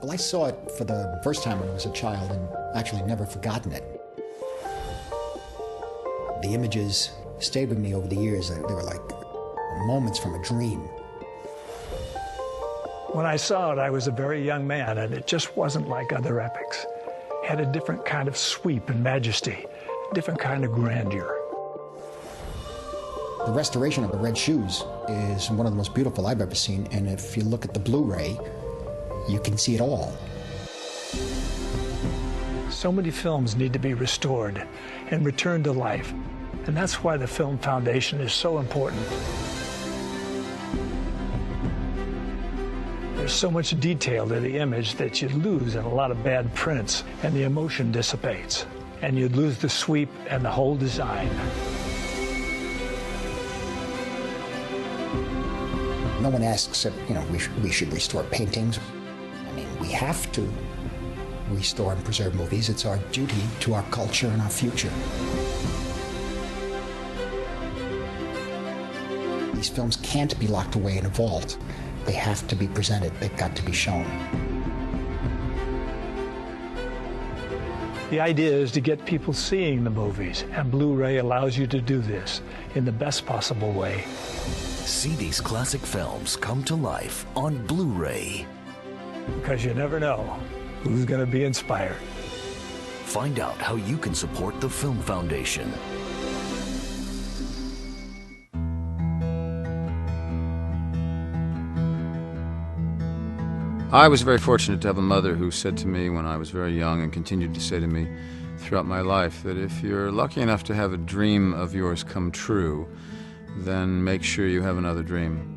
Well, I saw it for the first time when I was a child and actually never forgotten it. The images stayed with me over the years. They were like moments from a dream. When I saw it, I was a very young man, and it just wasn't like other epics. It had a different kind of sweep and majesty, a different kind of grandeur. The restoration of the Red Shoes is one of the most beautiful I've ever seen, and if you look at the Blu-ray, you can see it all. So many films need to be restored and returned to life, and that's why the Film Foundation is so important. There's so much detail to the image that you lose in a lot of bad prints, and the emotion dissipates, and you lose the sweep and the whole design. No one asks if, we should restore paintings. I mean, we have to restore and preserve movies. It's our duty to our culture and our future. These films can't be locked away in a vault. They have to be presented. They've got to be shown. The idea is to get people seeing the movies, and Blu-ray allows you to do this in the best possible way. See these classic films come to life on Blu-ray. Because you never know who's going to be inspired. Find out how you can support the Film Foundation. I was very fortunate to have a mother who said to me when I was very young, and continued to say to me throughout my life, that if you're lucky enough to have a dream of yours come true, then make sure you have another dream.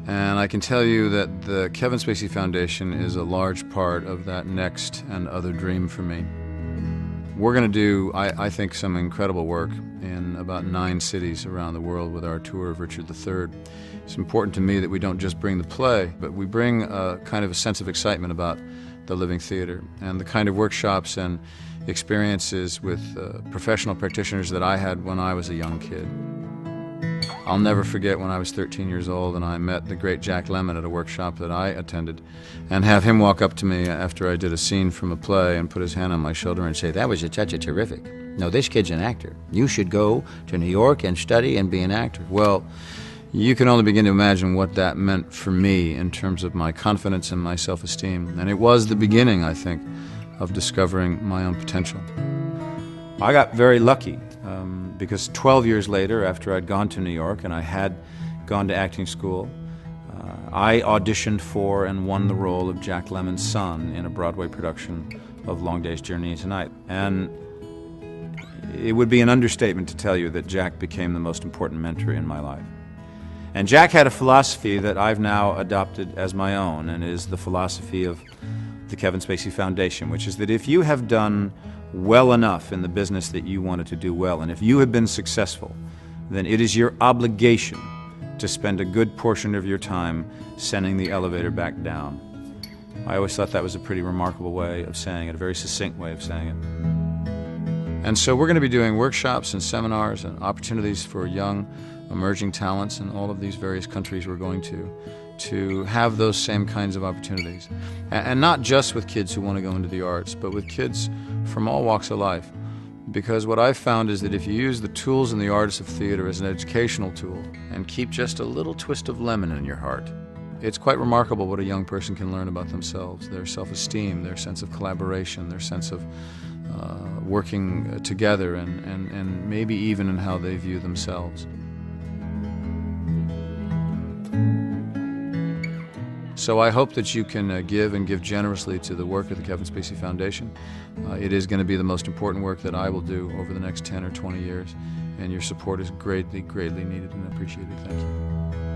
And I can tell you that the Kevin Spacey Foundation is a large part of that next and other dream for me. We're going to do, I think, some incredible work in about 9 cities around the world with our tour of Richard III. It's important to me that we don't just bring the play, but we bring a kind of a sense of excitement about the living theater, and the kind of workshops and experiences with professional practitioners that I had when I was a young kid. I'll never forget when I was 13 years old and I met the great Jack Lemmon at a workshop that I attended, and have him walk up to me after I did a scene from a play and put his hand on my shoulder and say, "That was a terrific. No, this kid's an actor. You should go to New York and study and be an actor." Well, you can only begin to imagine what that meant for me in terms of my confidence and my self-esteem. And it was the beginning, I think, of discovering my own potential. I got very lucky because 12 years later, after I'd gone to New York and I had gone to acting school, I auditioned for and won the role of Jack Lemmon's son in a Broadway production of Long Day's Journey into Night. And it would be an understatement to tell you that Jack became the most important mentor in my life. And Jack had a philosophy that I've now adopted as my own, and is the philosophy of the Kevin Spacey Foundation, which is that if you have done well enough in the business that you wanted to do well, and if you have been successful, then it is your obligation to spend a good portion of your time sending the elevator back down. I always thought that was a pretty remarkable way of saying it, a very succinct way of saying it. And so we're going to be doing workshops and seminars and opportunities for young emerging talents in all of these various countries we're going to have those same kinds of opportunities. And not just with kids who want to go into the arts, but with kids from all walks of life. Because what I've found is that if you use the tools in the arts of theater as an educational tool and keep just a little twist of lemon in your heart, it's quite remarkable what a young person can learn about themselves, their self-esteem, their sense of collaboration, their sense of working together, and maybe even in how they view themselves. So I hope that you can give and give generously to the work of the Kevin Spacey Foundation. It is going to be the most important work that I will do over the next 10 or 20 years, and your support is greatly, greatly needed and appreciated. Thank you.